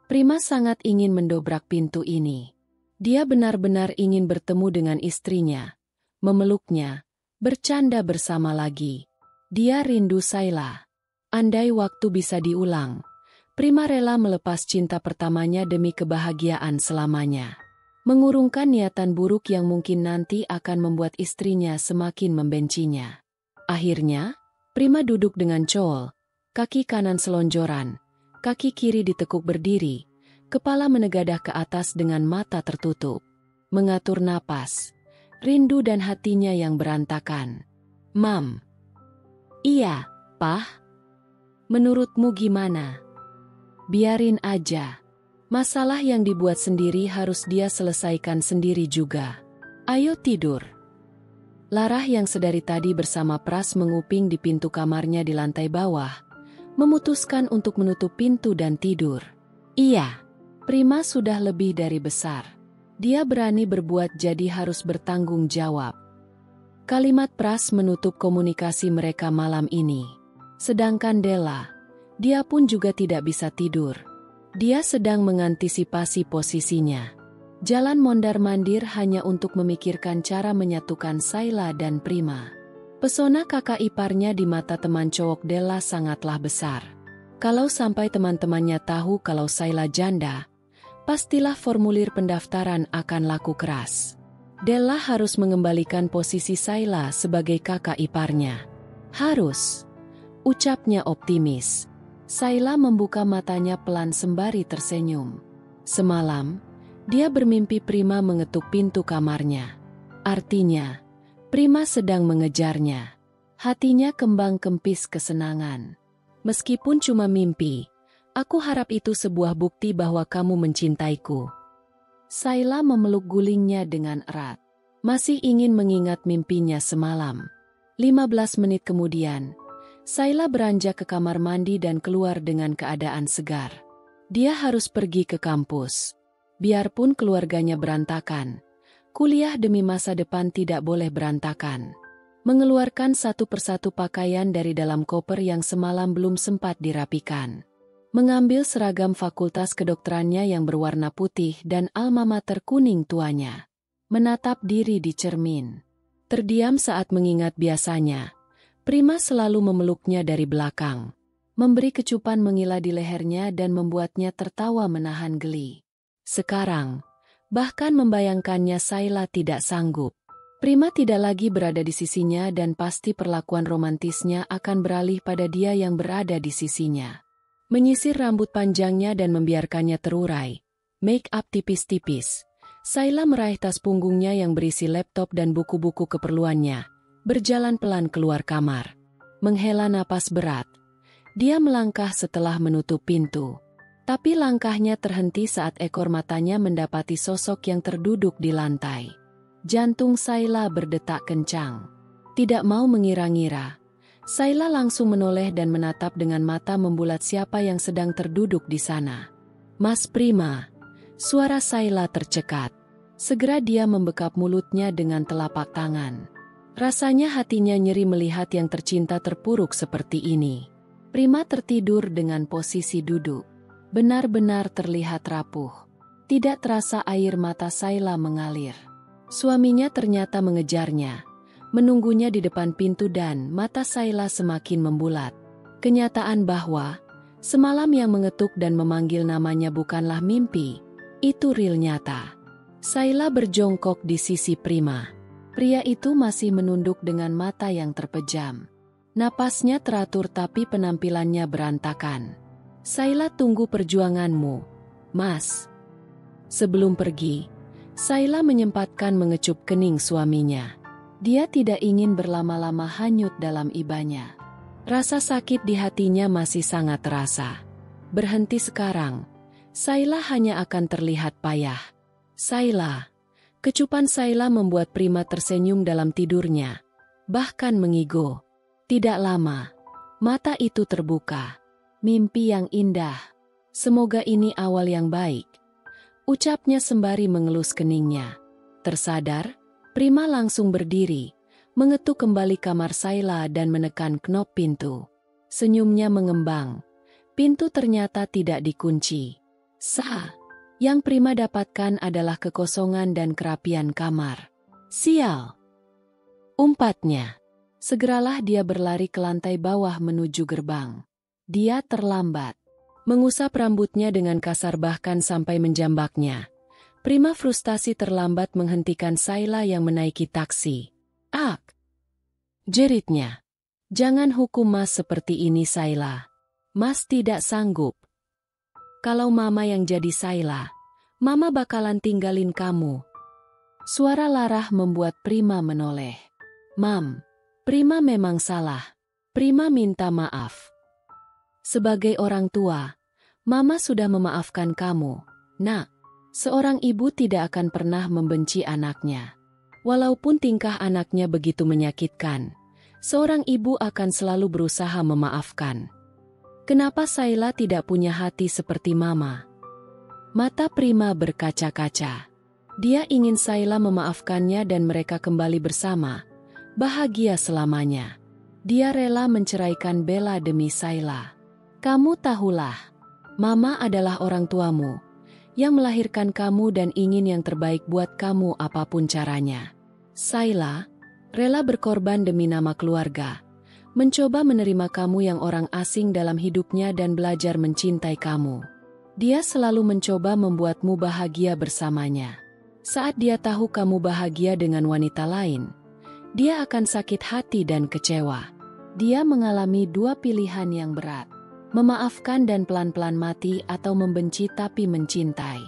Prima sangat ingin mendobrak pintu ini. Dia benar-benar ingin bertemu dengan istrinya. Memeluknya, bercanda bersama lagi. Dia rindu Sayla. Andai waktu bisa diulang, Prima rela melepas cinta pertamanya demi kebahagiaan selamanya. Mengurungkan niatan buruk yang mungkin nanti akan membuat istrinya semakin membencinya. Akhirnya, Prima duduk dengan cool, kaki kanan selonjoran, kaki kiri ditekuk berdiri, kepala menegadah ke atas dengan mata tertutup. Mengatur napas, rindu dan hatinya yang berantakan. "Mam." "Iya, Pah. Menurutmu gimana?" "Biarin aja. Masalah yang dibuat sendiri harus dia selesaikan sendiri juga. Ayo tidur." Larah yang sedari tadi bersama Pras menguping di pintu kamarnya di lantai bawah, memutuskan untuk menutup pintu dan tidur. Iya, Prima sudah lebih dari besar. Dia berani berbuat jadi harus bertanggung jawab. Kalimat Pras menutup komunikasi mereka malam ini. Sedangkan Della, dia pun juga tidak bisa tidur. Dia sedang mengantisipasi posisinya. Jalan mondar-mandir hanya untuk memikirkan cara menyatukan Sayla dan Prima. Pesona kakak iparnya di mata teman cowok Della sangatlah besar. Kalau sampai teman-temannya tahu kalau Sayla janda, pastilah formulir pendaftaran akan laku keras. Della harus mengembalikan posisi Sayla sebagai kakak iparnya. Harus. Ucapnya optimis. Sayla membuka matanya pelan sembari tersenyum. Semalam, dia bermimpi Prima mengetuk pintu kamarnya. Artinya, Prima sedang mengejarnya. Hatinya kembang kempis kesenangan. "Meskipun cuma mimpi, aku harap itu sebuah bukti bahwa kamu mencintaiku." Sayla memeluk gulingnya dengan erat. Masih ingin mengingat mimpinya semalam. 15 menit kemudian, Sayla beranjak ke kamar mandi dan keluar dengan keadaan segar. Dia harus pergi ke kampus. Biarpun keluarganya berantakan, kuliah demi masa depan tidak boleh berantakan. Mengeluarkan satu persatu pakaian dari dalam koper yang semalam belum sempat dirapikan. Mengambil seragam fakultas kedokterannya yang berwarna putih dan alma mater kuning tuanya. Menatap diri di cermin. Terdiam saat mengingat biasanya, Prima selalu memeluknya dari belakang. Memberi kecupan mengilah di lehernya dan membuatnya tertawa menahan geli. Sekarang, bahkan membayangkannya Sayla tidak sanggup. Prima tidak lagi berada di sisinya dan pasti perlakuan romantisnya akan beralih pada dia yang berada di sisinya. Menyisir rambut panjangnya dan membiarkannya terurai. Make up tipis-tipis. Sayla meraih tas punggungnya yang berisi laptop dan buku-buku keperluannya. Berjalan pelan keluar kamar. Menghela napas berat. Dia melangkah setelah menutup pintu. Tapi langkahnya terhenti saat ekor matanya mendapati sosok yang terduduk di lantai. Jantung Sayla berdetak kencang. Tidak mau mengira-ngira, Sayla langsung menoleh dan menatap dengan mata membulat siapa yang sedang terduduk di sana. "Mas Prima." Suara Sayla tercekat. Segera dia membekap mulutnya dengan telapak tangan. Rasanya hatinya nyeri melihat yang tercinta terpuruk seperti ini. Prima tertidur dengan posisi duduk. Benar-benar terlihat rapuh. Tidak terasa air mata Sayla mengalir. Suaminya ternyata mengejarnya. Menunggunya di depan pintu dan mata Sayla semakin membulat. Kenyataan bahwa semalam yang mengetuk dan memanggil namanya bukanlah mimpi. Itu real nyata. Sayla berjongkok di sisi Prima. Pria itu masih menunduk dengan mata yang terpejam. Napasnya teratur tapi penampilannya berantakan. "Sayla, tunggu perjuanganmu, Mas." Sebelum pergi, Sayla menyempatkan mengecup kening suaminya. Dia tidak ingin berlama-lama hanyut dalam ibanya. Rasa sakit di hatinya masih sangat terasa. Berhenti sekarang, Sayla hanya akan terlihat payah. "Sayla." Kecupan Sayla membuat Prima tersenyum dalam tidurnya, bahkan mengigo. Tidak lama, mata itu terbuka. Mimpi yang indah. Semoga ini awal yang baik. Ucapnya sembari mengelus keningnya. Tersadar, Prima langsung berdiri, mengetuk kembali kamar Sayla dan menekan knop pintu. Senyumnya mengembang. Pintu ternyata tidak dikunci. Yang Prima dapatkan adalah kekosongan dan kerapian kamar. "Sial!" umpatnya. Segeralah dia berlari ke lantai bawah menuju gerbang. Dia terlambat. Mengusap rambutnya dengan kasar bahkan sampai menjambaknya. Prima frustasi terlambat menghentikan Sayla yang menaiki taksi. "Ak!" jeritnya. "Jangan hukum Mas seperti ini, Sayla. Mas tidak sanggup. Kalau Mama yang jadi Sayla, Mama bakalan tinggalin kamu." Suara Lara membuat Prima menoleh. "Mam, Prima memang salah. Prima minta maaf. Sebagai orang tua, Mama sudah memaafkan kamu, Nak. Seorang ibu tidak akan pernah membenci anaknya. Walaupun tingkah anaknya begitu menyakitkan, seorang ibu akan selalu berusaha memaafkan. Kenapa Sayla tidak punya hati seperti Mama?" Mata Prima berkaca-kaca. Dia ingin Sayla memaafkannya dan mereka kembali bersama, bahagia selamanya. Dia rela menceraikan Bella demi Sayla. "Kamu tahulah, Mama adalah orang tuamu, yang melahirkan kamu dan ingin yang terbaik buat kamu apapun caranya. Sayla rela berkorban demi nama keluarga, mencoba menerima kamu yang orang asing dalam hidupnya dan belajar mencintai kamu. Dia selalu mencoba membuatmu bahagia bersamanya. Saat dia tahu kamu bahagia dengan wanita lain, dia akan sakit hati dan kecewa. Dia mengalami dua pilihan yang berat. Memaafkan dan pelan-pelan mati atau membenci tapi mencintai.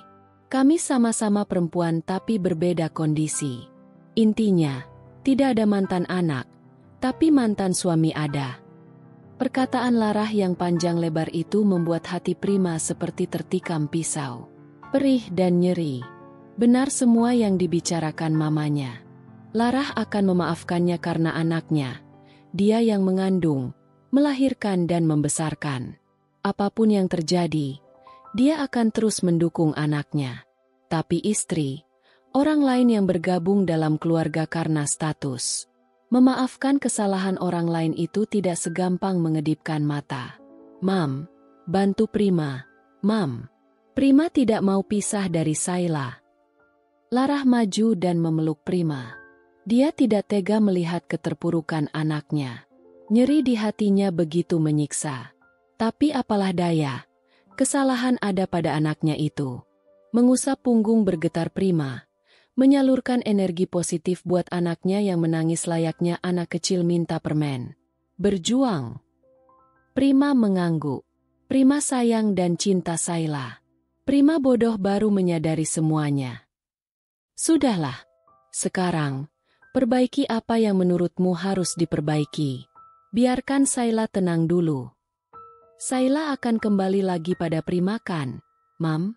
Kami sama-sama perempuan tapi berbeda kondisi. Intinya, tidak ada mantan anak, tapi mantan suami ada." Perkataan Lara yang panjang lebar itu membuat hati Prima seperti tertikam pisau. Perih dan nyeri. Benar semua yang dibicarakan mamanya. Lara akan memaafkannya karena anaknya. Dia yang mengandung, melahirkan dan membesarkan. Apapun yang terjadi, dia akan terus mendukung anaknya. Tapi istri, orang lain yang bergabung dalam keluarga karena status. Memaafkan kesalahan orang lain itu tidak segampang mengedipkan mata. "Mam, bantu Prima. Mam." Prima tidak mau pisah dari Sayla. Lara maju dan memeluk Prima. Dia tidak tega melihat keterpurukan anaknya. Nyeri di hatinya begitu menyiksa. Tapi apalah daya, kesalahan ada pada anaknya itu. Mengusap punggung bergetar Prima, menyalurkan energi positif buat anaknya yang menangis layaknya anak kecil minta permen. Berjuang. Prima mengangguk. Prima sayang dan cinta Sayla. Prima bodoh baru menyadari semuanya. Sudahlah. Sekarang, perbaiki apa yang menurutmu harus diperbaiki. Biarkan Sayla tenang dulu. Sayla akan kembali lagi pada Prima kan, Mam?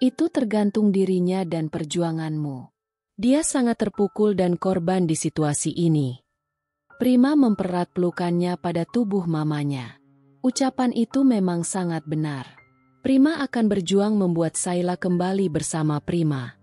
Itu tergantung dirinya dan perjuanganmu. Dia sangat terpukul dan korban di situasi ini. Prima mempererat pelukannya pada tubuh mamanya. Ucapan itu memang sangat benar. Prima akan berjuang membuat Sayla kembali bersama Prima.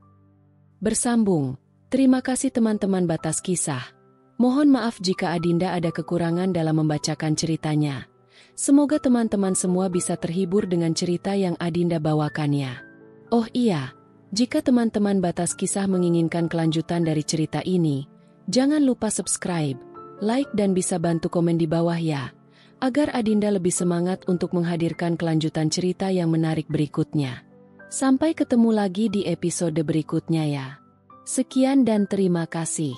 Bersambung. Terima kasih teman-teman Batas Kisah. Mohon maaf jika Adinda ada kekurangan dalam membacakan ceritanya. Semoga teman-teman semua bisa terhibur dengan cerita yang Adinda bawakannya. Oh iya, jika teman-teman Batas Kisah menginginkan kelanjutan dari cerita ini, jangan lupa subscribe, like dan bisa bantu komen di bawah ya, agar Adinda lebih semangat untuk menghadirkan kelanjutan cerita yang menarik berikutnya. Sampai ketemu lagi di episode berikutnya ya. Sekian dan terima kasih.